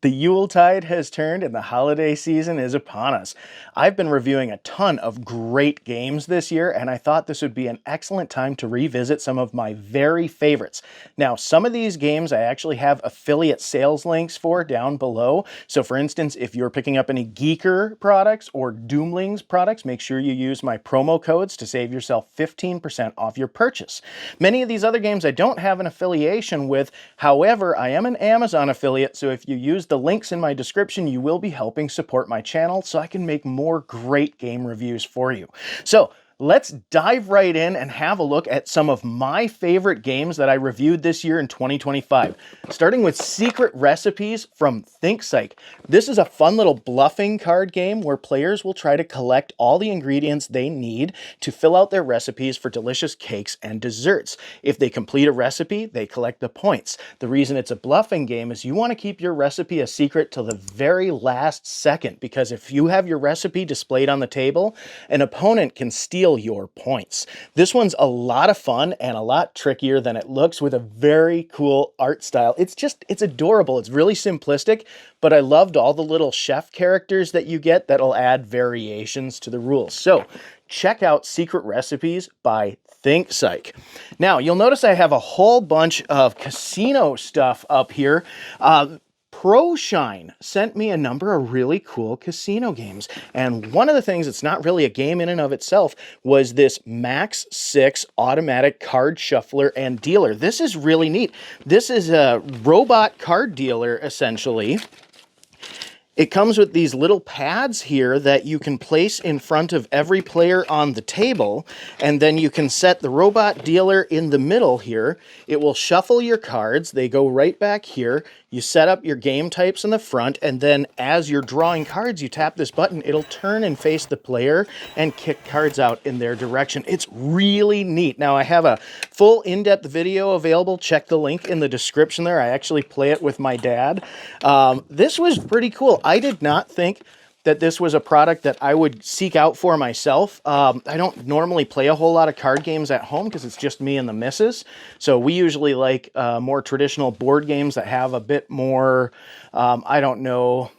The Yuletide has turned and the holiday season is upon us. I've been reviewing a ton of great games this year, and I thought this would be an excellent time to revisit some of my very favorites. Now, some of these games I actually have affiliate sales links for down below. So for instance, if you're picking up any Geeker products or Doomlings products, make sure you use my promo codes to save yourself 15% off your purchase. Many of these other games I don't have an affiliation with. However, I am an Amazon affiliate, so if you use the links in my description, you will be helping support my channel so I can make more great game reviews for you. So let's dive right in and have a look at some of my favorite games that I reviewed this year in 2025. Starting with Secret Recipes from ThinkPsych. This is a fun little bluffing card game where players will try to collect all the ingredients they need to fill out their recipes for delicious cakes and desserts. If they complete a recipe, they collect the points. The reason it's a bluffing game is you want to keep your recipe a secret till the very last second, because if you have your recipe displayed on the table, an opponent can steal your points. This one's a lot of fun and a lot trickier than it looks, with a very cool art style. It's adorable. It's really simplistic, but I loved all the little chef characters that you get that'll add variations to the rules. So check out Secret Recipes by ThinkPsych. Now, you'll notice I have a whole bunch of casino stuff up here. Proshine sent me a number of really cool casino games. And one of the things that's not really a game in and of itself was this Max 6 automatic card shuffler and dealer. This is really neat. This is a robot card dealer, essentially. It comes with these little pads here that you can place in front of every player on the table, and then you can set the robot dealer in the middle here. It will shuffle your cards. They go right back here. You set up your game types in the front, and then as you're drawing cards, you tap this button. It'll turn and face the player and kick cards out in their direction. It's really neat. Now, I have a full in-depth video available. Check the link in the description there. I actually play it with my dad. This was pretty cool. I did not think that this was a product that I would seek out for myself. I don't normally play a whole lot of card games at home because it's just me and the missus. So we usually like more traditional board games that have a bit more, I don't know,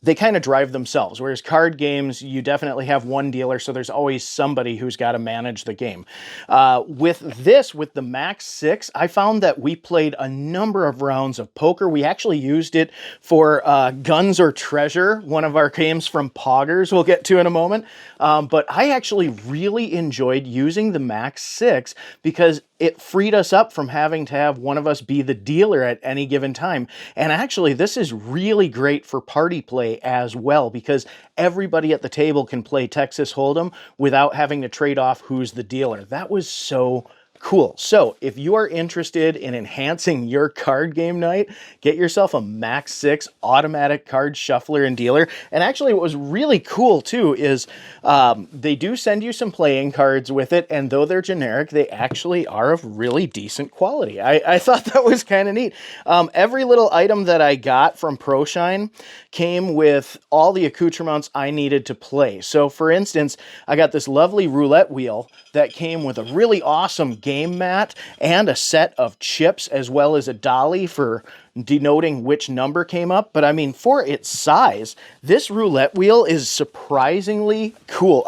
they kind of drive themselves, whereas card games, you definitely have one dealer, so there's always somebody who's got to manage the game. With the Max 6, I found that we played a number of rounds of poker. We actually used it for Guns or Treasure, one of our games from Poggers we'll get to in a moment. But I actually really enjoyed using the Max 6 because it freed us up from having to have one of us be the dealer at any given time. And actually, this is really great for party play as well, because everybody at the table can play Texas Hold'em without having to trade off who's the dealer. That was so cool. So if you are interested in enhancing your card game night, get yourself a Max 6 automatic card shuffler and dealer. And actually what was really cool too is they do send you some playing cards with it, and though they're generic, they actually are of really decent quality. I thought that was kind of neat. Every little item that I got from Proshine came with all the accoutrements I needed to play. So for instance, I got this lovely roulette wheel that came with a really awesome game mat and a set of chips, as well as a dolly for denoting which number came up. But I mean, for its size, this roulette wheel is surprisingly cool.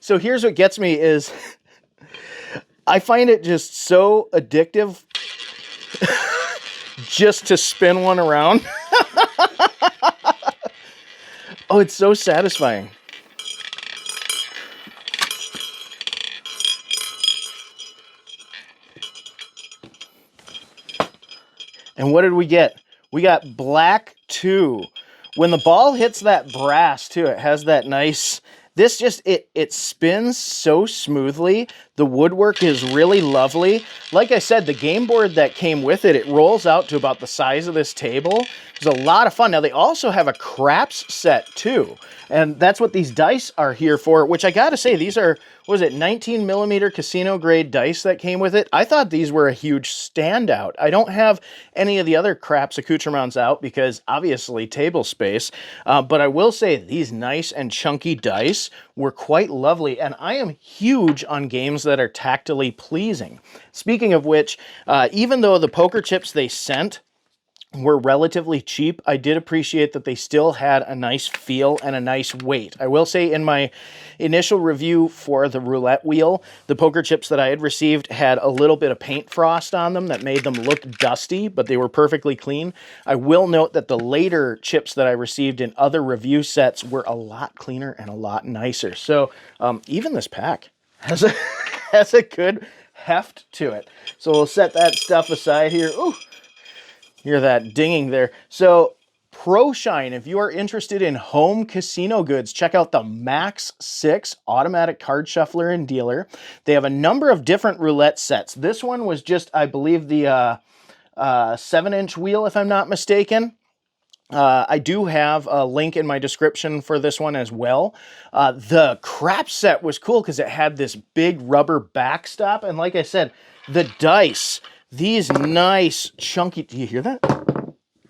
So here's what gets me is I find it just so addictive just to spin one around. Oh, it's so satisfying. And what did we get? We got black 2. When the ball hits that brass too, it has that nice, this just, it spins so smoothly. The woodwork is really lovely. Like I said, the game board that came with it, it rolls out to about the size of this table. It's a lot of fun. Now, they also have a craps set too. And that's what these dice are here for, which I gotta say, these are, what was it, 19 millimeter casino grade dice that came with it. I thought these were a huge standout. I don't have any of the other craps accoutrements out because obviously table space, but I will say these nice and chunky dice were quite lovely, and I am huge on games that are tactily pleasing. Speaking of which, even though the poker chips they sent were relatively cheap, I did appreciate that they still had a nice feel and a nice weight. I will say in my initial review for the roulette wheel, the poker chips that I had received had a little bit of paint frost on them that made them look dusty, but they were perfectly clean. I will note that the later chips that I received in other review sets were a lot cleaner and a lot nicer. So even this pack has a, has a good heft to it. So we'll set that stuff aside here. Ooh. Hear that dinging there. So Proshine, if you are interested in home casino goods, check out the Max 6 automatic card shuffler and dealer. They have a number of different roulette sets. This one was just, I believe, the 7-inch wheel, if I'm not mistaken. I do have a link in my description for this one as well. The crap set was cool because it had this big rubber backstop. And like I said, the dice, these nice chunky, do you hear that?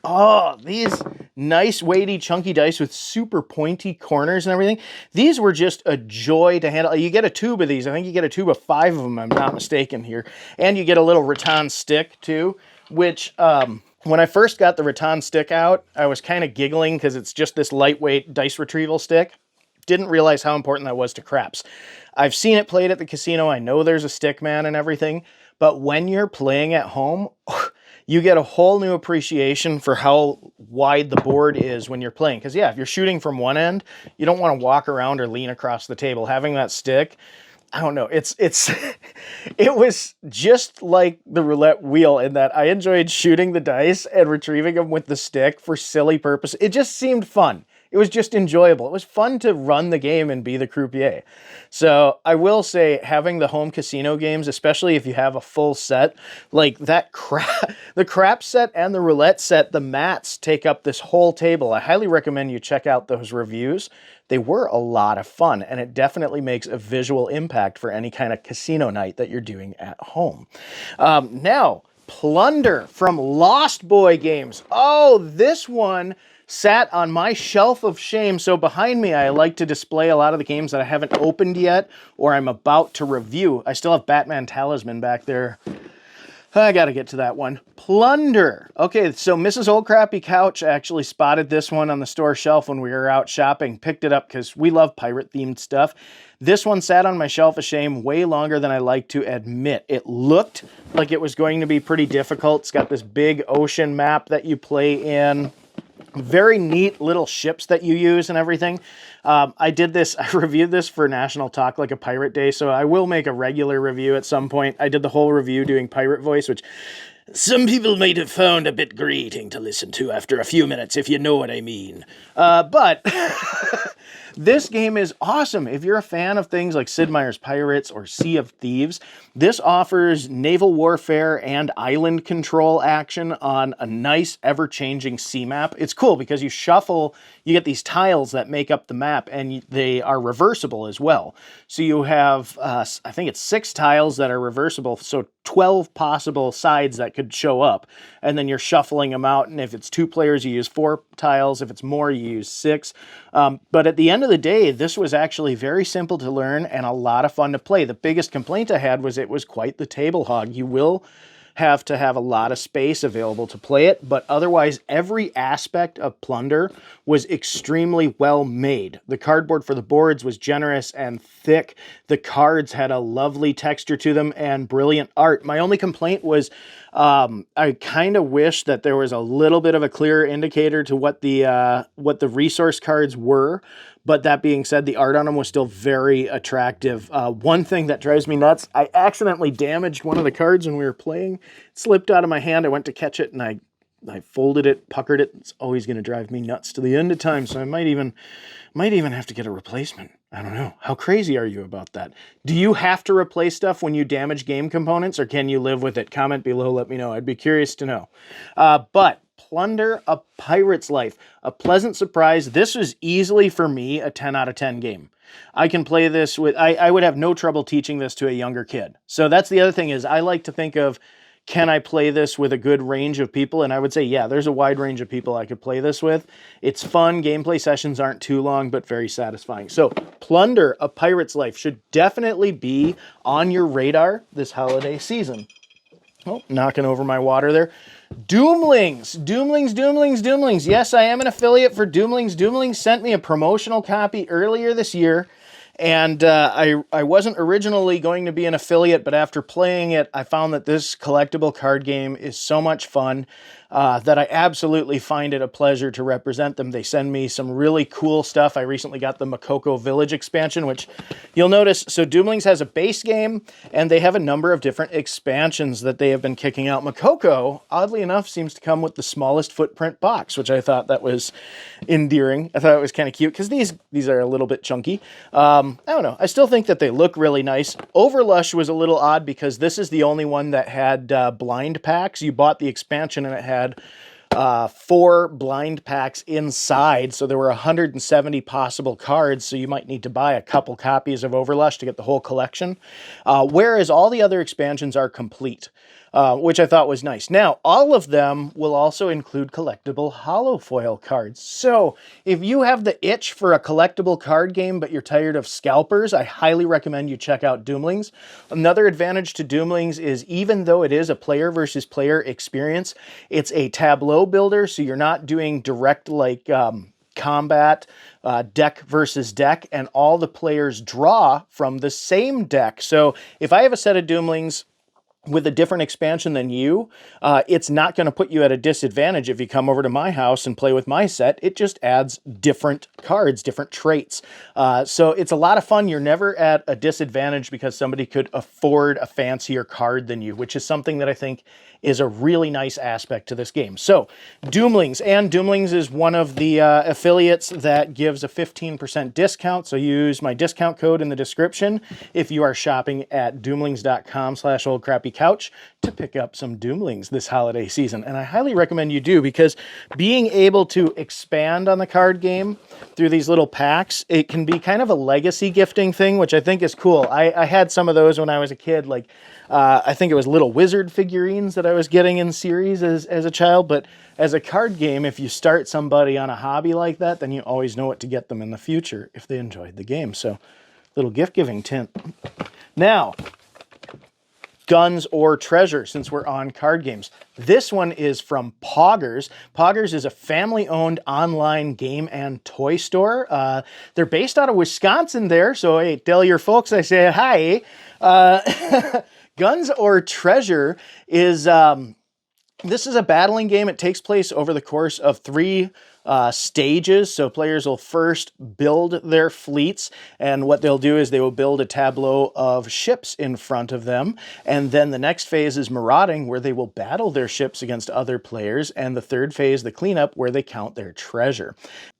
Oh, these nice weighty chunky dice with super pointy corners and everything. These were just a joy to handle. You get a tube of these. I think you get a tube of 5 of them, I'm not mistaken here. And you get a little rattan stick too, which when I first got the rattan stick out, I was kind of giggling because it's just this lightweight dice retrieval stick. Didn't realize how important that was to craps. I've seen it played at the casino. I know there's a stick man and everything. But when you're playing at home, you get a whole new appreciation for how wide the board is when you're playing. Because yeah, if you're shooting from one end, you don't want to walk around or lean across the table. Having that stick, I don't know, it was just like the roulette wheel in that I enjoyed shooting the dice and retrieving them with the stick for silly purposes. It just seemed fun. It was just enjoyable. It was fun to run the game and be the croupier. So I will say, having the home casino games, especially if you have a full set, like that the crap set and the roulette set, the mats take up this whole table. I highly recommend you check out those reviews. They were a lot of fun, and it definitely makes a visual impact for any kind of casino night that you're doing at home. Now, Plunder from Lost Boy Games. Oh, this one sat on my shelf of shame. So behind me, I like to display a lot of the games that I haven't opened yet or I'm about to review. I still have Batman Talisman back there. I got to get to that one. Plunder. Okay, so Mrs. Old Crappy Couch actually spotted this one on the store shelf when we were out shopping, picked it up because we love pirate-themed stuff. This one sat on my shelf of shame way longer than I like to admit. It looked like it was going to be pretty difficult. It's got this big ocean map that you play in. Very neat little ships that you use and everything. I reviewed this for National Talk Like a Pirate Day, so I will make a regular review at some point. I did the whole review doing pirate voice, which some people might have found a bit grating to listen to after a few minutes, if you know what I mean. But this game is awesome. If you're a fan of things like Sid Meier's Pirates or Sea of Thieves, this offers naval warfare and island control action on a nice, ever-changing sea map. It's cool because you shuffle, you get these tiles that make up the map, and they are reversible as well. So you have, I think it's 6 tiles that are reversible, so 12 possible sides that could show up. And then you're shuffling them out, and if it's 2 players, you use 4 tiles. If it's more, you use 6. But at the end of the day, this was actually very simple to learn and a lot of fun to play. The biggest complaint I had was it was quite the table hog. You will have to have a lot of space available to play it, but otherwise every aspect of Plunder was extremely well made. The cardboard for the boards was generous and thick. The cards had a lovely texture to them and brilliant art. My only complaint was I kind of wish that there was a little bit of a clearer indicator to what the resource cards were. But that being said, the art on them was still very attractive. One thing that drives me nuts, I accidentally damaged one of the cards when we were playing. It slipped out of my hand. I went to catch it and I folded it, puckered it. It's always going to drive me nuts to the end of time. So I might even have to get a replacement. I don't know. How crazy are you about that? Do you have to replace stuff when you damage game components, or can you live with it? Comment below, let me know. I'd be curious to know. But Plunder, A Pirate's Life. A pleasant surprise. This was easily, for me, a 10 out of 10 game. I can play this with, I would have no trouble teaching this to a younger kid. So that's the other thing is I like to think of, can I play this with a good range of people? And I would say, yeah, there's a wide range of people I could play this with. It's fun. Gameplay sessions aren't too long, but very satisfying. So Plunder, A Pirate's Life should definitely be on your radar this holiday season. Oh, knocking over my water there. Doomlings, Doomlings, Doomlings, Doomlings. Yes, I am an affiliate for Doomlings. Doomlings sent me a promotional copy earlier this year. And I wasn't originally going to be an affiliate, but after playing it, I found that this collectible card game is so much fun that I absolutely find it a pleasure to represent them. They send me some really cool stuff. I recently got the Makoko Village expansion, which you'll notice, so Doomlings has a base game, and they have a number of different expansions that they have been kicking out. Makoko, oddly enough, seems to come with the smallest footprint box, which I thought that was endearing. I thought it was kind of cute, because these are a little bit chunky. I don't know. I still think that they look really nice. Overlush was a little odd, because this is the only one that had blind packs. You bought the expansion, and it had 4 blind packs inside, so there were 170 possible cards, so you might need to buy a couple copies of Overlush to get the whole collection, whereas all the other expansions are complete, which I thought was nice. Now, all of them will also include collectible holofoil cards, so if you have the itch for a collectible card game but you're tired of scalpers, I highly recommend you check out Doomlings. Another advantage to Doomlings is, even though it is a player versus player experience, it's a tableau builder, so you're not doing direct like combat, deck versus deck, and all the players draw from the same deck. So if I have a set of Doomlings with a different expansion than you, it's not going to put you at a disadvantage if you come over to my house and play with my set. It just adds different cards, different traits. So it's a lot of fun. You're never at a disadvantage because somebody could afford a fancier card than you, which is something that I think is a really nice aspect to this game. So Doomlings, and Doomlings is one of the affiliates that gives a 15% discount. So use my discount code in the description if you are shopping at doomlings.com/oldcrappycouch to pick up some Doomlings this holiday season. And I highly recommend you do, because being able to expand on the card game through these little packs, it can be kind of a legacy gifting thing, which I think is cool. I had some of those when I was a kid, like I think it was little wizard figurines that I was getting in series as a child, but as a card game, if you start somebody on a hobby like that, then you always know what to get them in the future if they enjoyed the game. So, little gift-giving tint. Now, Guns or Treasure, since we're on card games. This one is from Poggers. Poggers is a family-owned online game and toy store. They're based out of Wisconsin there, so hey, tell your folks I say hi. Guns or Treasure is, this is a battling game. It takes place over the course of 3 stages. So players will first build their fleets, and what they'll do is they will build a tableau of ships in front of them. And then the next phase is marauding, where they will battle their ships against other players. And the third phase, the cleanup, where they count their treasure.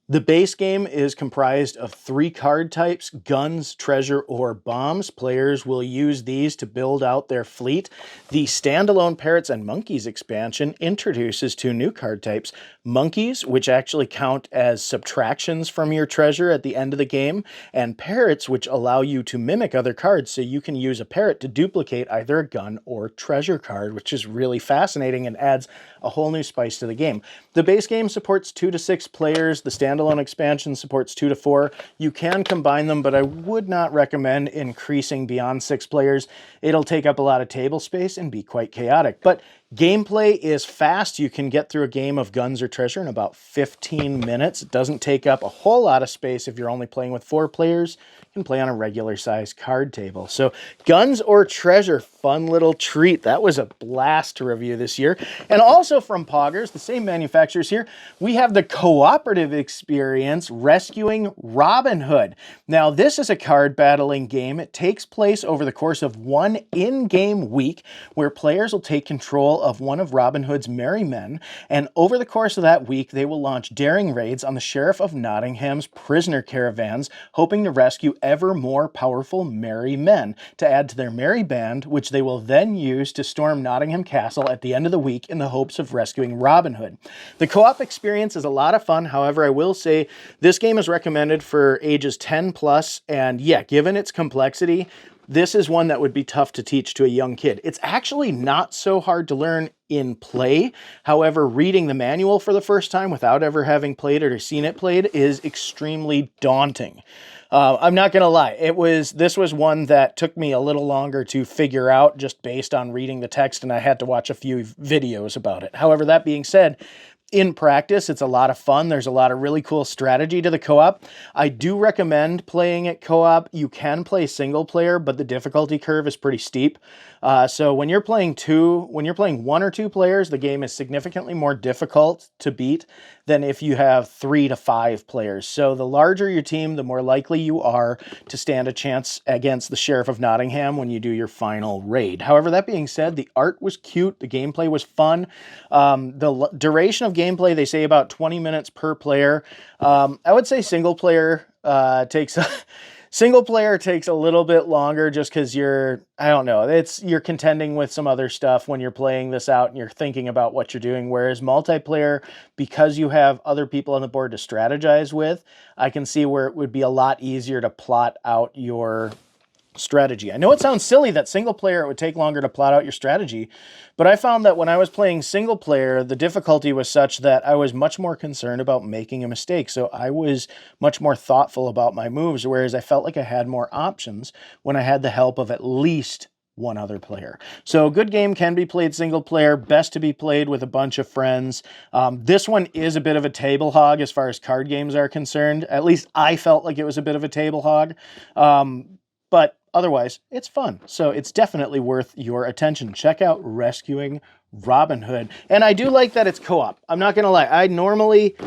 The base game is comprised of 3 card types: guns, treasure, or bombs. Players will use these to build out their fleet. The standalone Parrots and Monkeys expansion introduces 2 new card types: monkeys, which actually count as subtractions from your treasure at the end of the game, and parrots, which allow you to mimic other cards, so you can use a parrot to duplicate either a gun or treasure card, which is really fascinating and adds a whole new spice to the game. The base game supports 2 to 6 players. The standalone expansion supports 2 to 4. You can combine them, but I would not recommend increasing beyond 6 players. It'll take up a lot of table space and be quite chaotic. But gameplay is fast. You can get through a game of Guns or Treasure in about 15 minutes. It doesn't take up a whole lot of space if you're only playing with 4 players. You can play on a regular sized card table. So Guns or Treasure, fun little treat. That was a blast to review this year. And also from Poggers, the same manufacturers here, we have the cooperative experience, Rescuing Robin Hood. Now this is a card battling game. It takes place over the course of 1 in-game week, where players will take control of one of Robin Hood's merry men, and over the course of that week they will launch daring raids on the Sheriff of Nottingham's prisoner caravans, hoping to rescue ever more powerful merry men to add to their merry band, which they will then use to storm Nottingham Castle at the end of the week in the hopes of rescuing Robin Hood. The co-op experience is a lot of fun. However, I will say this game is recommended for ages 10 plus, and yeah, given its complexity, this is one that would be tough to teach to a young kid. It's actually not so hard to learn in play. However, reading the manual for the first time without ever having played it or seen it played is extremely daunting. I'm not gonna lie. This was one that took me a little longer to figure out just based on reading the text, and I had to watch a few videos about it. However, that being said, in practice, it's a lot of fun. There's a lot of really cool strategy to the co-op. I do recommend playing it co-op. You can play single player, but the difficulty curve is pretty steep. So when you're playing one or two players, the game is significantly more difficult to beat than if you have 3 to 5 players. So the larger your team, the more likely you are to stand a chance against the Sheriff of Nottingham when you do your final raid. However, that being said, the art was cute, the gameplay was fun. The duration of gameplay, they say about 20 minutes per player. I would say single player takes a little bit longer just because you're contending with some other stuff when you're playing this out and you're thinking about what you're doing. Whereas multiplayer, because you have other people on the board to strategize with, I can see where it would be a lot easier to plot out your strategy. I know it sounds silly that single player it would take longer to plot out your strategy, but I found that when I was playing single player, the difficulty was such that I was much more concerned about making a mistake. So I was much more thoughtful about my moves, whereas I felt like I had more options when I had the help of at least one other player. So a good game can be played single player, best to be played with a bunch of friends. This one is a bit of a table hog as far as card games are concerned. At least I felt like it was a bit of a table hog. But otherwise, it's fun. So it's definitely worth your attention. Check out Rescuing Robin Hood. And I do like that it's co-op. I'm not going to lie. I normally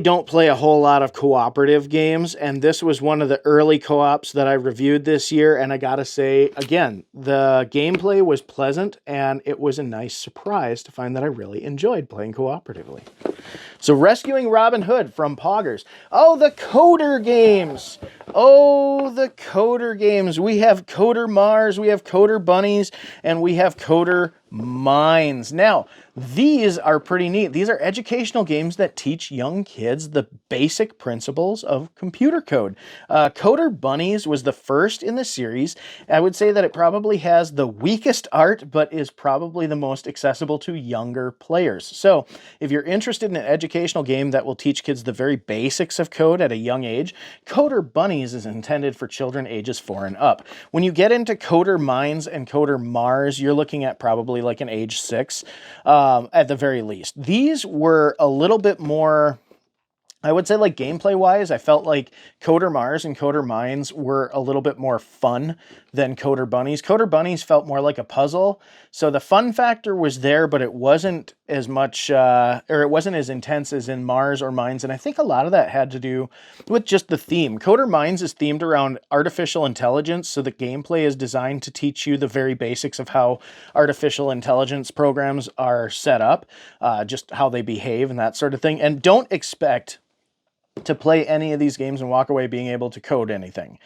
don't play a whole lot of cooperative games, and this was one of the early co-ops that I reviewed this year, and I gotta say, again, the gameplay was pleasant, and it was a nice surprise to find that I really enjoyed playing cooperatively. So Rescuing Robin Hood from Poggers. Oh, the Coder games! Oh, the Coder games. We have Coder Marz, we have Coder Bunnyz, and we have Coder Mindz. Now, these are pretty neat. These are educational games that teach young kids the basic principles of computer code. Coder Bunnyz was the first in the series. I would say that it probably has the weakest art, but is probably the most accessible to younger players. So if you're interested in an educational game that will teach kids the very basics of code at a young age, Coder Bunnyz is intended for children ages 4 and up. When you get into Coder Mindz and Coder Marz, you're looking at probably like an age 6 at the very least. These were a little bit more, I would say, like gameplay wise, I felt like Coder Marz and Coder Mindz were a little bit more fun than Coder Bunnyz. Coder Bunnyz felt more like a puzzle. So the fun factor was there, but it wasn't as much, or it wasn't as intense as in Marz or Mindz. And I think a lot of that had to do with just the theme. Coder Mindz is themed around artificial intelligence. So the gameplay is designed to teach you the very basics of how artificial intelligence programs are set up, just how they behave and that sort of thing. And don't expect to play any of these games and walk away being able to code anything.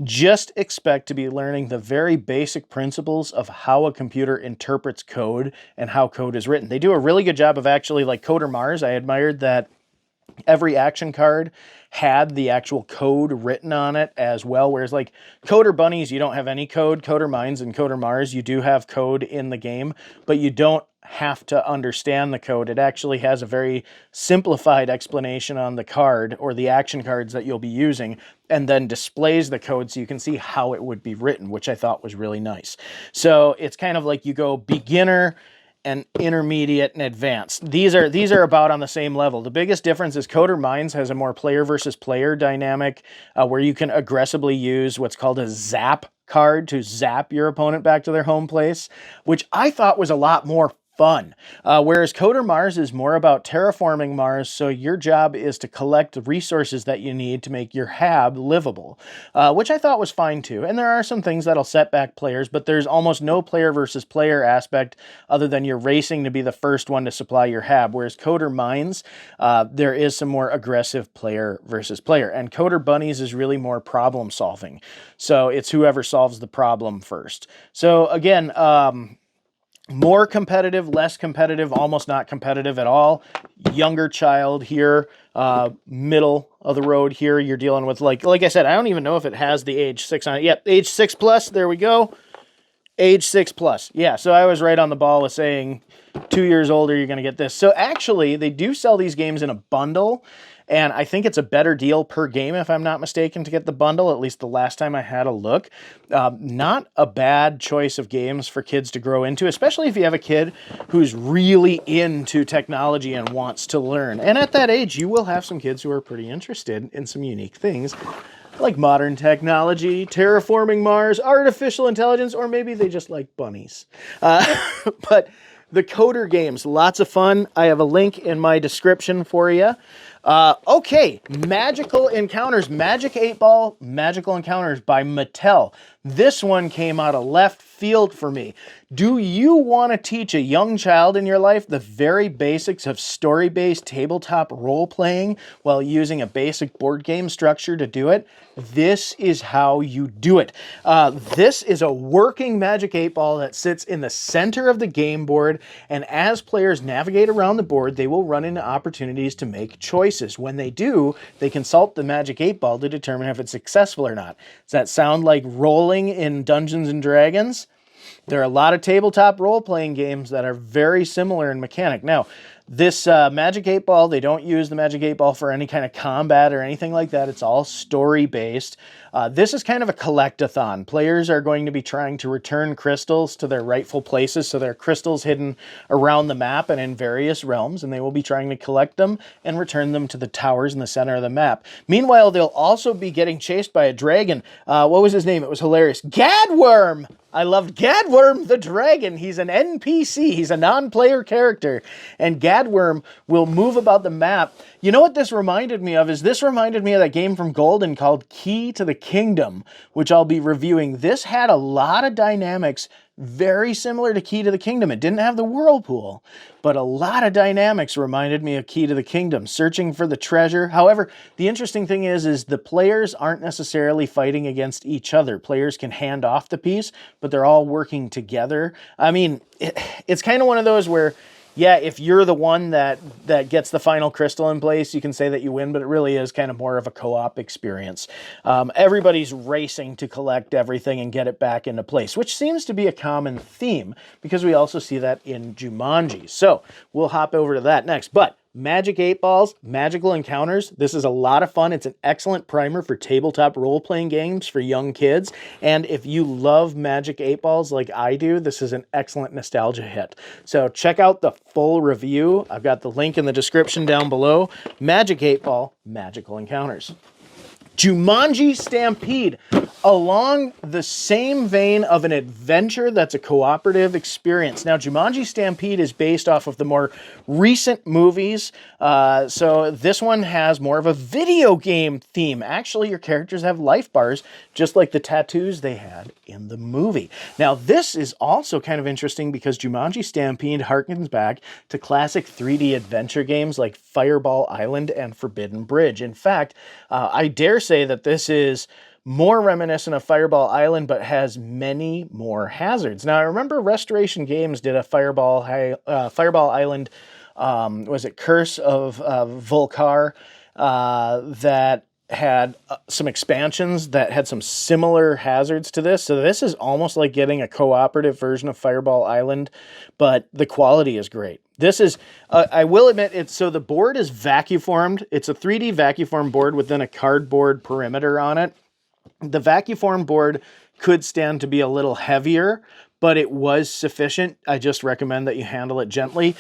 Just expect to be learning the very basic principles of how a computer interprets code and how code is written. They do a really good job of actually, like Coder Marz, I admired that every action card had the actual code written on it as well, whereas like Coder Bunnyz, you don't have any code. Coder Mindz and Coder Marz, you do have code in the game, but you don't have to understand the code. It actually has a very simplified explanation on the card or the action cards that you'll be using, and then displays the code so you can see how it would be written, which I thought was really nice. So it's kind of like you go beginner and intermediate and advanced. These are about on the same level. The biggest difference is Coder Mindz has a more player versus player dynamic where you can aggressively use what's called a zap card to zap your opponent back to their home place, which I thought was a lot more fun. Whereas Coder Marz is more about terraforming Mars, so your job is to collect resources that you need to make your hab livable, which I thought was fine too. And there are some things that'll set back players, but there's almost no player versus player aspect other than you're racing to be the first one to supply your hab. Whereas Coder Mindz, there is some more aggressive player versus player. And Coder Bunnyz is really more problem solving. So it's whoever solves the problem first. So again, more competitive, less competitive, almost not competitive at all. Younger child here, middle of the road here. You're dealing with, like I said, I don't even know if it has the age 6 on it. Yep, age 6 plus, there we go. Age 6+. Yeah, so I was right on the ball with saying 2 years older, you're going to get this. So actually, they do sell these games in a bundle, and I think it's a better deal per game, if I'm not mistaken, to get the bundle, at least the last time I had a look. Not a bad choice of games for kids to grow into, especially if you have a kid who's really into technology and wants to learn. And at that age, you will have some kids who are pretty interested in some unique things, like modern technology, terraforming Mars, artificial intelligence, or maybe they just like bunnies. But the Decoder games, lots of fun. I have a link in my description for you. Okay, Magical Encounters, Magic 8 Ball, Magical Encounters by Mattel. This one came out of left field for me. Do you want to teach a young child in your life the very basics of story-based tabletop role-playing while using a basic board game structure to do it? This is how you do it. This is a working Magic 8 Ball that sits in the center of the game board, and as players navigate around the board, they will run into opportunities to make choices. When they do, they consult the Magic 8 Ball to determine if it's successful or not. Does that sound like rolling in Dungeons and Dragons? There are a lot of tabletop role-playing games that are very similar in mechanic. Now, this Magic 8 Ball, they don't use the Magic 8 Ball for any kind of combat or anything like that. It's all story-based. This is kind of a collect-a-thon. Players are going to be trying to return crystals to their rightful places, so there are crystals hidden around the map and in various realms, and they will be trying to collect them and return them to the towers in the center of the map. Meanwhile, they'll also be getting chased by a dragon. What was his name? It was hilarious. Gadworm! I loved Gadworm the Dragon. He's an NPC. He's a non-player character. And Gadworm will move about the map. You know what this reminded me of? This reminded me of that game from Golden called Key to the Kingdom, which I'll be reviewing. This had a lot of dynamics very similar to Key to the Kingdom. It didn't have the whirlpool, but a lot of dynamics reminded me of Key to the Kingdom, searching for the treasure. However, the interesting thing is the players aren't necessarily fighting against each other. Players can hand off the piece, but they're all working together. I mean, it's kind of one of those where, yeah, if you're the one that gets the final crystal in place, you can say that you win, but it really is kind of more of a co-op experience. Everybody's racing to collect everything and get it back into place, which seems to be a common theme because we also see that in Jumanji. So we'll hop over to that next. But Magic 8 Balls, Magical Encounters. This is a lot of fun. It's an excellent primer for tabletop role-playing games for young kids. And if you love Magic 8 Balls like I do, this is an excellent nostalgia hit. So check out the full review. I've got the link in the description down below. Magic 8 Ball, Magical Encounters. Jumanji Stampede, along the same vein of an adventure that's a cooperative experience. Now, Jumanji Stampede is based off of the more recent movies, so this one has more of a video game theme. Actually, your characters have life bars, just like the tattoos they had in the movie. Now, this is also kind of interesting because Jumanji Stampede harkens back to classic 3D adventure games like Fireball Island and Forbidden Bridge. In fact, I dare say that this is more reminiscent of Fireball Island, but has many more hazards. Now, I remember Restoration Games did a Fireball Island, was it Curse of Volcar, that had some expansions that had some similar hazards to this. So this is almost like getting a cooperative version of Fireball Island, but the quality is great. This is, I will admit, so the board is vacuformed. It's a 3D vacuform board within a cardboard perimeter on it. The vacuform board could stand to be a little heavier, but it was sufficient. I just recommend that you handle it gently.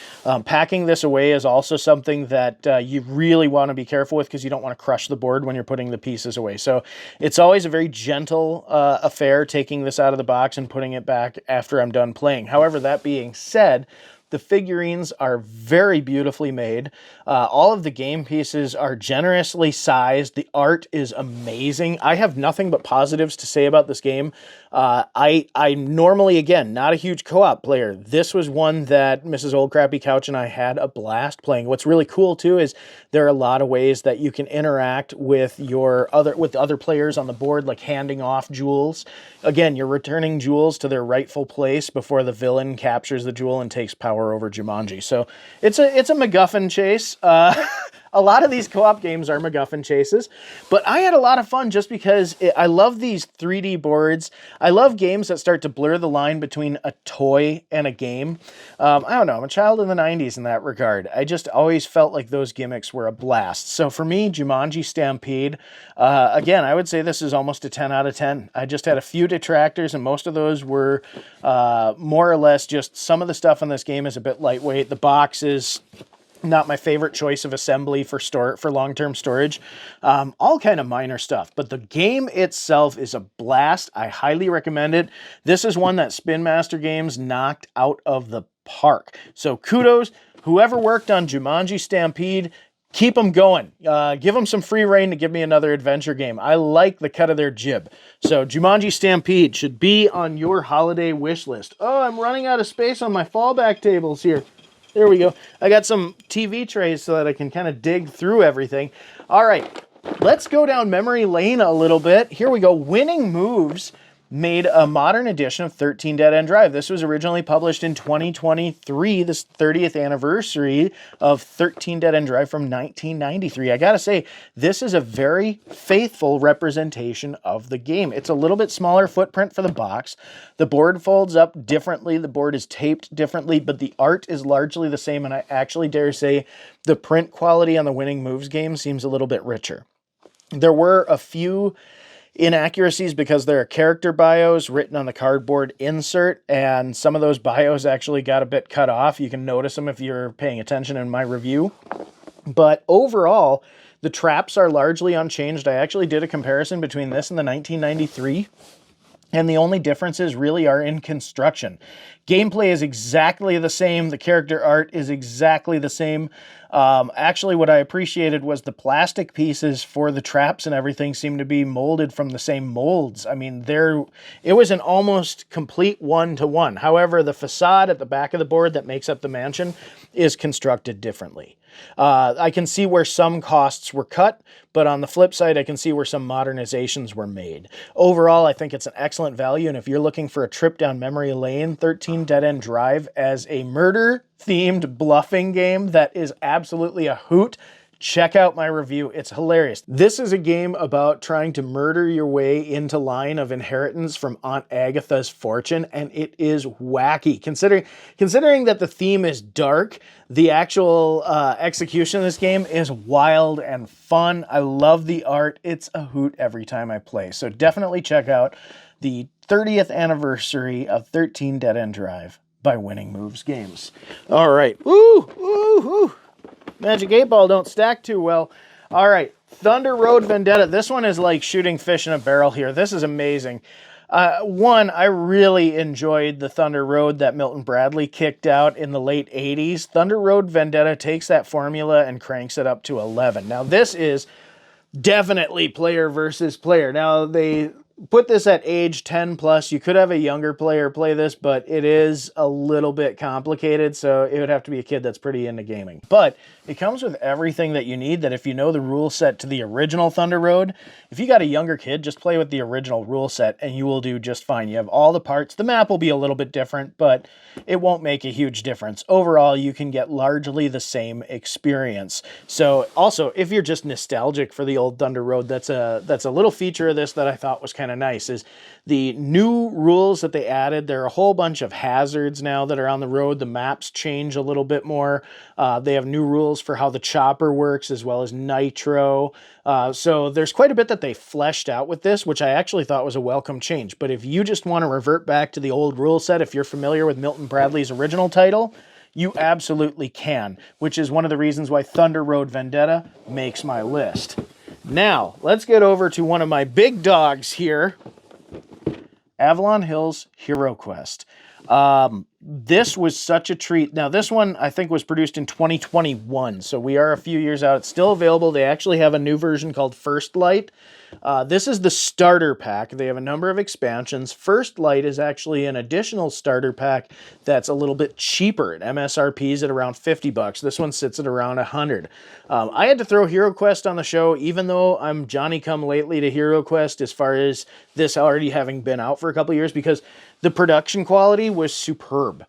Packing this away is also something that you really want to be careful with because you don't want to crush the board when you're putting the pieces away. So it's always a very gentle affair taking this out of the box and putting it back after I'm done playing. However, that being said, the figurines are very beautifully made. All of the game pieces are generously sized. The art is amazing. I have nothing but positives to say about this game. I normally, again, not a huge co-op player. This was one that Mrs. Old Crappy Couch and I had a blast playing. What's really cool too is there are a lot of ways that you can interact with other players on the board, like handing off jewels. Again, you're returning jewels to their rightful place before the villain captures the jewel and takes power over Jumanji. So it's a MacGuffin chase. a lot of these co-op games are MacGuffin chases, but I had a lot of fun just because I love these 3D boards. I love games that start to blur the line between a toy and a game. I don't know, I'm a child in the 90s in that regard. I just always felt like those gimmicks were a blast. So for me, Jumanji Stampede, again, I would say this is almost a 10 out of 10. I just had a few detractors, and most of those were more or less just some of the stuff in this game is a bit lightweight. The box is not my favorite choice of assembly for long-term storage. All kind of minor stuff, but the game itself is a blast. I highly recommend it. This is one that Spin Master Games knocked out of the park. So kudos, whoever worked on Jumanji Stampede. Keep them going. Give them some free reign to give me another adventure game. I like the cut of their jib. So Jumanji Stampede should be on your holiday wish list. Oh, I'm running out of space on my fallback tables here. There we go. I got some TV trays so that I can kind of dig through everything. All right, let's go down memory lane a little bit. Here we go. Winning Moves made a modern edition of 13 Dead End Drive. This was originally published in 2023, this 30th anniversary of 13 Dead End Drive from 1993. I gotta say, this is a very faithful representation of the game. It's a little bit smaller footprint for the box. The board folds up differently. The board is taped differently, but the art is largely the same, and I actually dare say the print quality on the Winning Moves game seems a little bit richer. There were a few inaccuracies because there are character bios written on the cardboard insert, and some of those bios actually got a bit cut off. You can notice them if you're paying attention in my review. But overall, the traps are largely unchanged. I actually did a comparison between this and the 1993, and the only differences really are in construction. Gameplay is exactly the same. The character art is exactly the same. Actually, what I appreciated was the plastic pieces for the traps and everything seemed to be molded from the same molds. I mean, it was an almost complete one-to-one. However, the facade at the back of the board that makes up the mansion is constructed differently. I can see where some costs were cut, but on the flip side, I can see where some modernizations were made. Overall, I think it's an excellent value, and if you're looking for a trip down memory lane, 13 Dead End Drive as a murder-themed bluffing game that is absolutely a hoot, check out my review. It's hilarious. This is a game about trying to murder your way into line of inheritance from Aunt Agatha's fortune, and it is wacky. Considering that the theme is dark, the actual execution of this game is wild and fun. I love the art. It's a hoot every time I play. So definitely check out the 30th anniversary of 13 Dead End Drive by Winning Moves Games. All right. Woo! Woo! Woo! Magic 8 Ball don't stack too well. All right, Thunder Road Vendetta. This one is like shooting fish in a barrel here. This is amazing. One, I really enjoyed the Thunder Road that Milton Bradley kicked out in the late 80s. Thunder Road Vendetta takes that formula and cranks it up to 11. Now, this is definitely player versus player. Now, they put this at age 10 plus. You could have a younger player play this, but it is a little bit complicated, so it would have to be a kid that's pretty into gaming. But it comes with everything that you need, that if you know the rule set to the original Thunder Road, if you got a younger kid, just play with the original rule set and you will do just fine. You have all the parts. The map will be a little bit different, but it won't make a huge difference. Overall, you can get largely the same experience. So also, if you're just nostalgic for the old Thunder Road, that's a little feature of this that I thought was kind of nice, is the new rules that they added. There are a whole bunch of hazards now that are on the road. The maps change a little bit more. They have new rules for how the chopper works, as well as nitro. So there's quite a bit that they fleshed out with this, which I actually thought was a welcome change. But if you just want to revert back to the old rule set, if you're familiar with Milton Bradley's original title, you absolutely can, which is one of the reasons why Thunder Road Vendetta makes my list. Now, let's get over to one of my big dogs here, Avalon Hill's HeroQuest. This was such a treat. Now, this one, I think, was produced in 2021, so we are a few years out. It's still available. They actually have a new version called First Light. This is the starter pack. They have a number of expansions. First Light is actually an additional starter pack that's a little bit cheaper. MSRP is at around $50. This one sits at around $100. I had to throw HeroQuest on the show, even though I'm Johnny-come-lately to HeroQuest as far as this already having been out for a couple years, because the production quality was superb.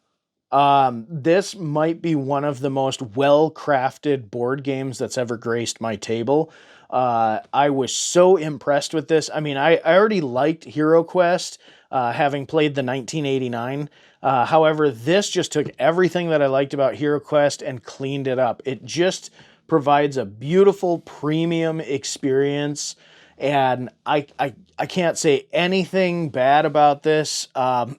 This might be one of the most well-crafted board games that's ever graced my table. I was so impressed with this. I mean, I already liked HeroQuest, having played the 1989. However, this just took everything that I liked about HeroQuest and cleaned it up. It just provides a beautiful premium experience, and I can't say anything bad about this. I'm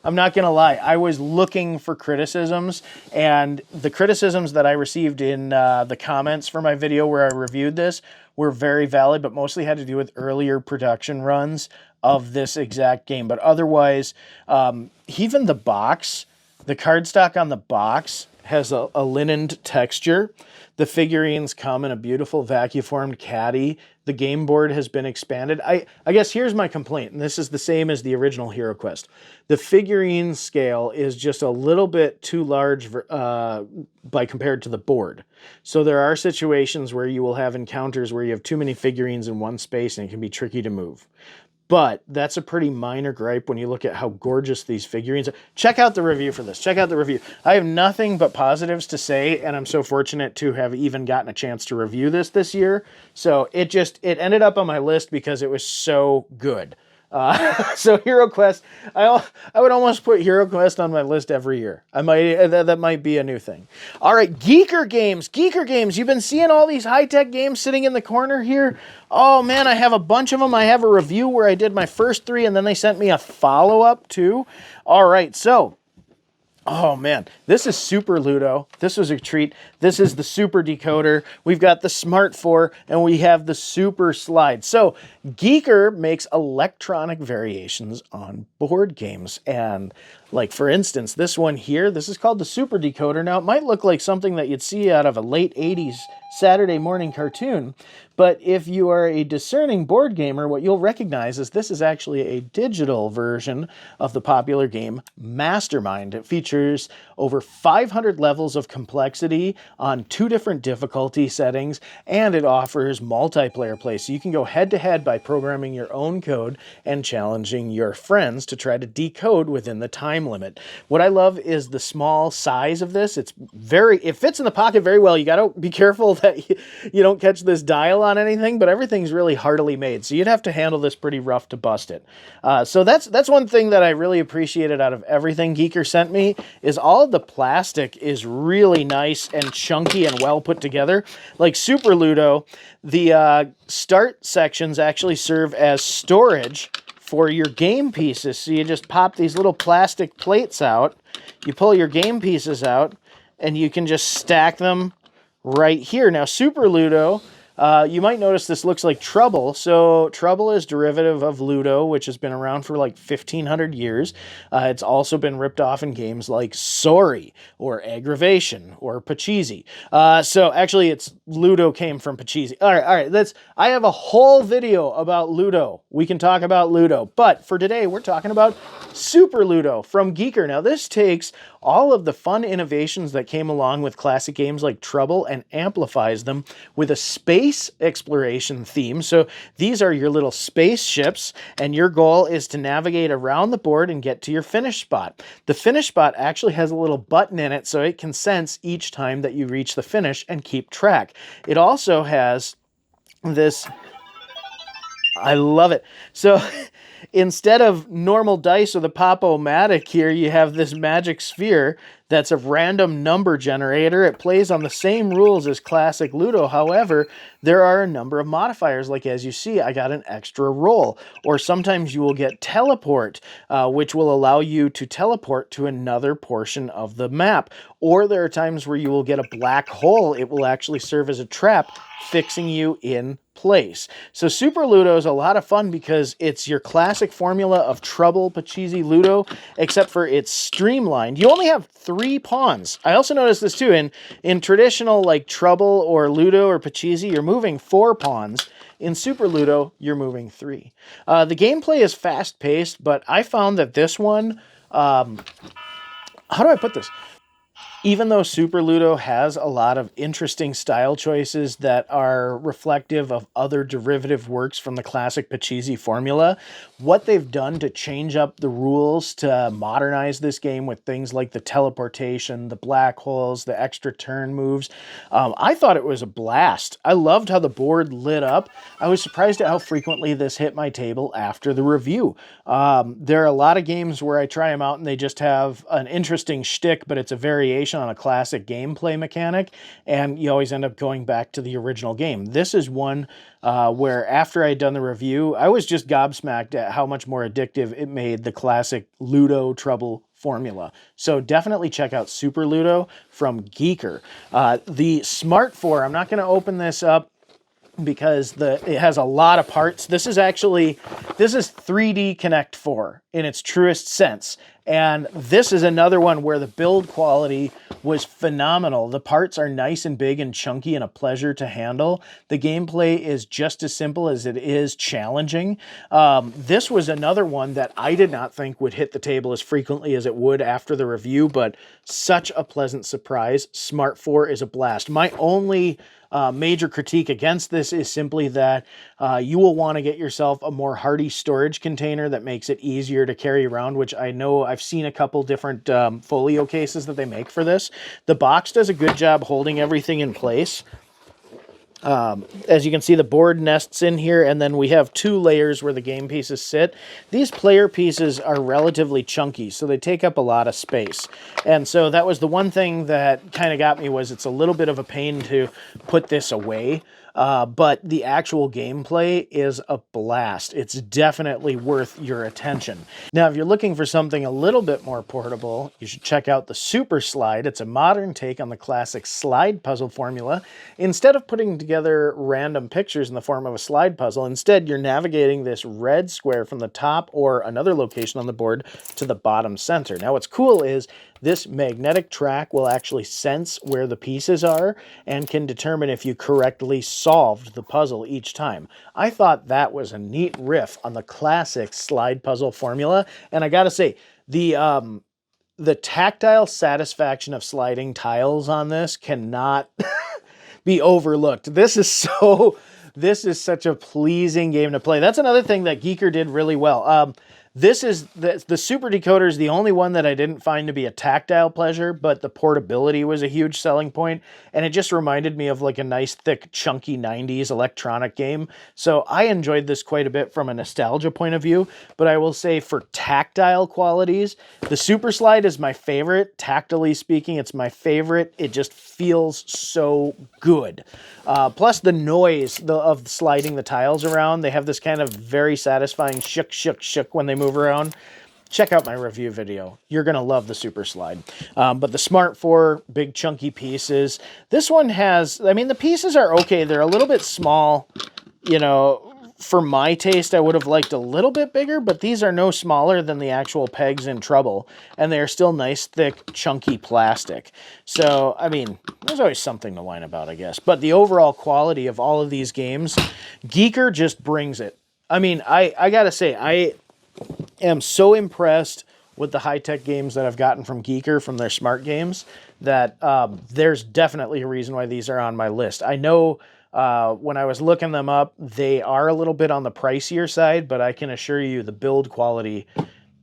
not gonna lie. I was looking for criticisms, and the criticisms that I received in the comments for my video where I reviewed this were very valid, but mostly had to do with earlier production runs of this exact game. But otherwise, even the box, the cardstock on the box has a linened texture. The figurines come in a beautiful vacuum-formed caddy. The game board has been expanded. I guess here's my complaint, and this is the same as the original HeroQuest. The figurine scale is just a little bit too large by compared to the board. So there are situations where you will have encounters where you have too many figurines in one space and it can be tricky to move. But that's a pretty minor gripe when you look at how gorgeous these figurines are. Check out the review for this. Check out the review. I have nothing but positives to say, and I'm so fortunate to have even gotten a chance to review this year. So it ended up on my list because it was so good. So HeroQuest, I would almost put HeroQuest on my list every year. That might be a new thing. All right, Geeker Games. Geeker Games. You've been seeing all these high-tech games sitting in the corner here. Oh man, I have a bunch of them. I have a review where I did my first 3, and then they sent me a follow-up too. All right, so. Oh man, this is Super Ludo. This was a treat. This is the Super Decoder. We've got the Smart 4, and we have the Super Slide. So Geeker makes electronic variations on board games. And like, for instance, this one here, this is called the Super Decoder. Now, it might look like something that you'd see out of a late 80s Saturday morning cartoon, but if you are a discerning board gamer, what you'll recognize is this is actually a digital version of the popular game Mastermind. It features over 500 levels of complexity on 2 different difficulty settings, and it offers multiplayer play. So you can go head-to-head by programming your own code and challenging your friends to try to decode within the time limit. What I love is the small size of this. It fits in the pocket very well. You gotta be careful that you don't catch this dial on anything, but everything's really heartily made. So you'd have to handle this pretty rough to bust it. So that's one thing that I really appreciated out of everything Geeker sent me, is all of the plastic is really nice and chunky and well put together. Like Super Ludo, the start sections actually serve as storage for your game pieces. So you just pop these little plastic plates out, you pull your game pieces out, and you can just stack them right here. Now, Super Ludo, you might notice this looks like Trouble. So Trouble is derivative of Ludo, which has been around for like 1,500 years. It's also been ripped off in games like Sorry or Aggravation or Pachisi. So actually, it's Ludo came from Pachisi. All right. I have a whole video about Ludo. We can talk about Ludo, but for today, we're talking about Super Ludo from Geeker. Now, this takes all of the fun innovations that came along with classic games like Trouble and amplifies them with a space exploration theme. So these are your little spaceships, and your goal is to navigate around the board and get to your finish spot. The finish spot actually has a little button in it so it can sense each time that you reach the finish and keep track. It also has this, I love it. So instead of normal dice or the Pop-O-Matic here, you have this magic sphere that's a random number generator. It plays on the same rules as classic Ludo. However, there are a number of modifiers. Like, as you see, I got an extra roll. Or sometimes you will get teleport, which will allow you to teleport to another portion of the map. Or there are times where you will get a black hole. It will actually serve as a trap, fixing you in place. So Super Ludo is a lot of fun because it's your classic formula of Trouble, Pachisi, Ludo, except for it's streamlined. You only have 3 pawns. I also noticed this too. In traditional like Trouble or Ludo or Pachisi, you're moving 4 pawns. In Super Ludo, you're moving 3. The gameplay is fast-paced, but I found that this one, how do I put this? Even though Super Ludo has a lot of interesting style choices that are reflective of other derivative works from the classic Pachisi formula, what they've done to change up the rules to modernize this game with things like the teleportation, the black holes, the extra turn moves, I thought it was a blast. I loved how the board lit up. I was surprised at how frequently this hit my table after the review. There are a lot of games where I try them out and they just have an interesting shtick, but it's a variation on a classic gameplay mechanic, and you always end up going back to the original game. This is one where after I'd done the review, I was just gobsmacked at how much more addictive it made the classic Ludo Trouble formula. So definitely check out Super Ludo from Geeker. The Smart 4, I'm not going to open this up because it has a lot of parts. This is 3D Connect 4 in its truest sense. And this is another one where the build quality was phenomenal. The parts are nice and big and chunky and a pleasure to handle. The gameplay is just as simple as it is challenging. This was another one that I did not think would hit the table as frequently as it would after the review, but such a pleasant surprise. Smart 4 is a blast. My only major critique against this is simply that you will want to get yourself a more hardy storage container that makes it easier to carry around, which I know I've seen a couple different folio cases that they make for this. The box does a good job holding everything in place. As you can see, the board nests in here, and then we have 2 layers where the game pieces sit. These player pieces are relatively chunky, so they take up a lot of space. And so that was the one thing that kind of got me, was it's a little bit of a pain to put this away. But the actual gameplay is a blast. It's definitely worth your attention. Now, if you're looking for something a little bit more portable, you should check out the Super Slide. It's a modern take on the classic slide puzzle formula. Instead of putting together random pictures in the form of a slide puzzle, instead you're navigating this red square from the top or another location on the board to the bottom center. Now, what's cool is this magnetic track will actually sense where the pieces are and can determine if you correctly solved the puzzle each time. I thought that was a neat riff on the classic slide puzzle formula, and I gotta say, the tactile satisfaction of sliding tiles on this cannot be overlooked. This is such a pleasing game to play. That's another thing that Geeker did really well. This is the Super Decoder is the only one that I didn't find to be a tactile pleasure, but the portability was a huge selling point, and it just reminded me of like a nice, thick, chunky 90s electronic game. So I enjoyed this quite a bit from a nostalgia point of view, but I will say for tactile qualities, the Super Slide is my favorite. Tactily speaking, it's my favorite. It just feels so good. Plus the noise of sliding the tiles around, they have this kind of very satisfying shook, shook, shook when they move around. Check out my review video. You're going to love the Super Slide. But the Smart 4, big chunky pieces. This one has, I mean, the pieces are okay. They're a little bit small. You know, for my taste, I would have liked a little bit bigger, but these are no smaller than the actual pegs in Trouble, and they're still nice, thick, chunky plastic. So, I mean, there's always something to whine about, I guess. But the overall quality of all of these games, Geeker just brings it. I mean, I gotta say, I am so impressed with the high-tech games that I've gotten from Geeker, from their smart games, that there's definitely a reason why these are on my list. I know when I was looking them up, they are a little bit on the pricier side, but I can assure you the build quality,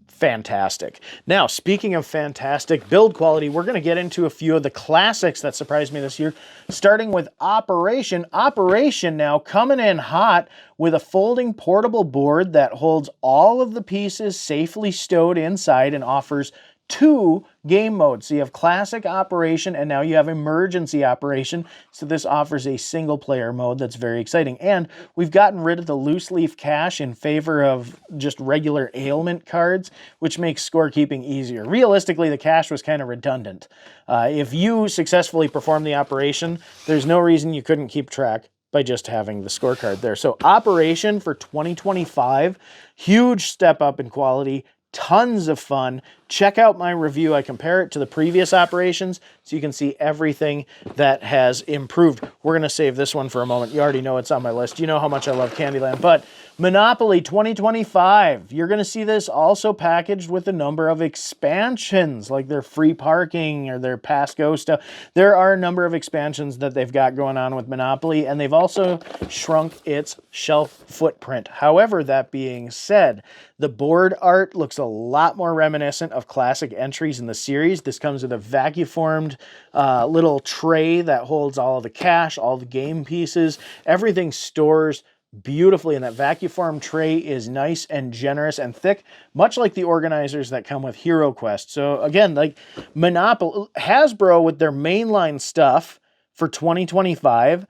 fantastic. Now, speaking of fantastic build quality, we're going to get into a few of the classics that surprised me this year, starting with Operation. Operation now coming in hot with a folding portable board that holds all of the pieces safely stowed inside and offers 2 game modes. So you have Classic Operation, and now you have Emergency Operation. So this offers a single player mode that's very exciting. And we've gotten rid of the loose leaf cash in favor of just regular ailment cards, which makes scorekeeping easier. Realistically, the cash was kind of redundant. If you successfully perform the operation, there's no reason you couldn't keep track by just having the scorecard there. So Operation for 2025, huge step up in quality, tons of fun. Check out my review. I compare it to the previous operations so you can see everything that has improved. We're going to save this one for a moment. You already know it's on my list. You know how much I love Candyland, but Monopoly 2025. You're going to see this also packaged with a number of expansions, like their free parking or their pass go stuff. There are a number of expansions that they've got going on with Monopoly, and they've also shrunk its shelf footprint. However, that being said, the board art looks a lot more reminiscent of classic entries in the series. This comes with a vacuum-formed little tray that holds all of the cash, all the game pieces. Everything stores beautifully, and that vacuum form tray is nice and generous and thick, much like the organizers that come with HeroQuest. So again, like Monopoly, Hasbro with their mainline stuff for 2025,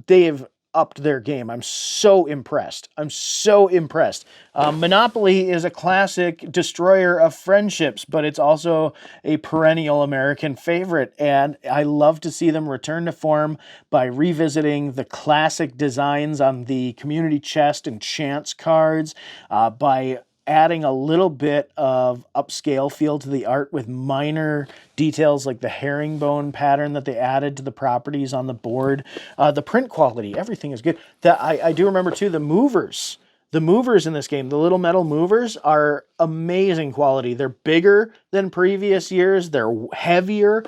they've upped their game. I'm so impressed. I'm so impressed. Monopoly is a classic destroyer of friendships, but it's also a perennial American favorite, and I love to see them return to form by revisiting the classic designs on the community chest and chance cards, by adding a little bit of upscale feel to the art with minor details like the herringbone pattern that they added to the properties on the board. The print quality, everything is good. I do remember too, the movers. The movers in this game, the little metal movers, are amazing quality. They're bigger than previous years. They're heavier.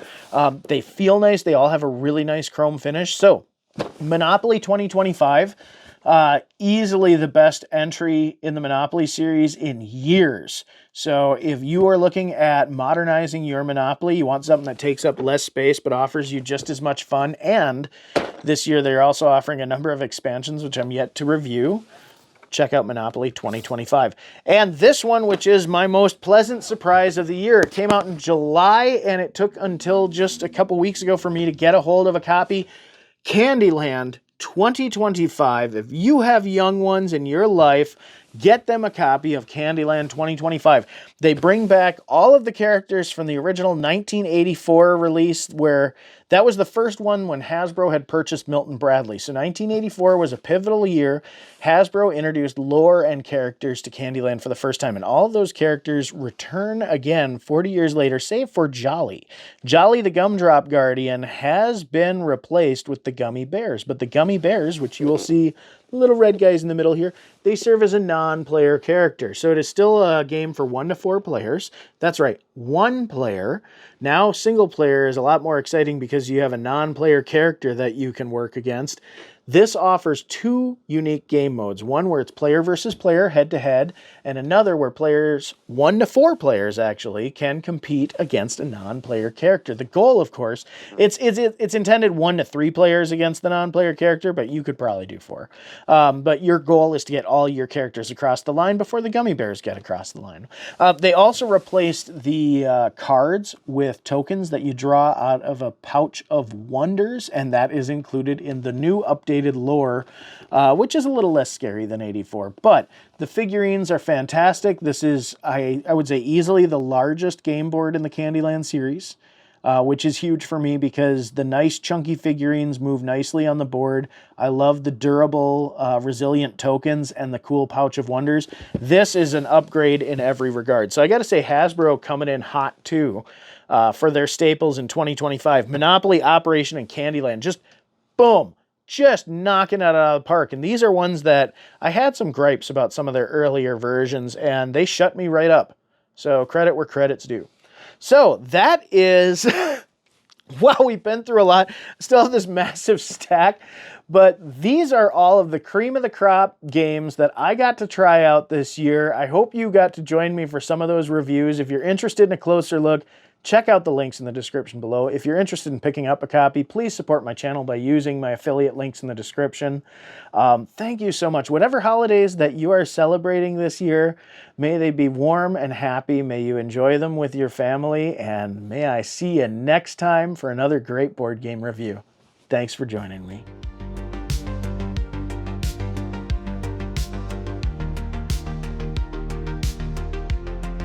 They feel nice. They all have a really nice chrome finish. So Monopoly 2025, easily the best entry in the Monopoly series in years. So if you are looking at modernizing your Monopoly, you want something that takes up less space but offers you just as much fun, and this year they're also offering a number of expansions, which I'm yet to review, check out Monopoly 2025. And this one, which is my most pleasant surprise of the year, it came out in July, and it took until just a couple weeks ago for me to get a hold of a copy. Candyland 2025. If you have young ones in your life, get them a copy of Candyland 2025. They bring back all of the characters from the original 1984 release, where that was the first one when Hasbro had purchased Milton Bradley. So 1984 was a pivotal year. Hasbro introduced lore and characters to Candyland for the first time, and all of those characters return again 40 years later, save for Jolly. Jolly the Gumdrop Guardian has been replaced with the Gummy Bears, but the Gummy Bears, which you will see little red guys in the middle here, they serve as a non-player character. So it is still a game for 1 to 4 players. That's right, 1 player. Now single player is a lot more exciting because you have a non-player character that you can work against. This offers 2 unique game modes. One where it's player versus player, head-to-head, and another where players, 1 to 4 players actually, can compete against a non-player character. The goal, of course, it's intended 1 to 3 players against the non-player character, but you could probably do 4. But your goal is to get all your characters across the line before the Gummy Bears get across the line. They also replaced the cards with tokens that you draw out of a pouch of wonders, and that is included in the new updated lore, which is a little less scary than 84. But the figurines are fantastic. This is, I would say, easily the largest game board in the Candyland series, which is huge for me because the nice chunky figurines move nicely on the board. I love the durable, resilient tokens and the cool pouch of wonders. This is an upgrade in every regard. So I got to say, Hasbro coming in hot too for their staples in 2025. Monopoly, Operation, and Candyland. Just boom. Just knocking it out of the park. And these are ones that I had some gripes about some of their earlier versions, and they shut me right up. So credit where credit's due. So that is, wow, we've been through a lot. Still have this massive stack, but these are all of the cream of the crop games that I got to try out this year. I hope you got to join me for some of those reviews. If you're interested in a closer look, check out the links in the description below. If you're interested in picking up a copy, please support my channel by using my affiliate links in the description. Thank you so much. Whatever holidays that you are celebrating this year, may they be warm and happy. May you enjoy them with your family, and may I see you next time for another great board game review. Thanks for joining me.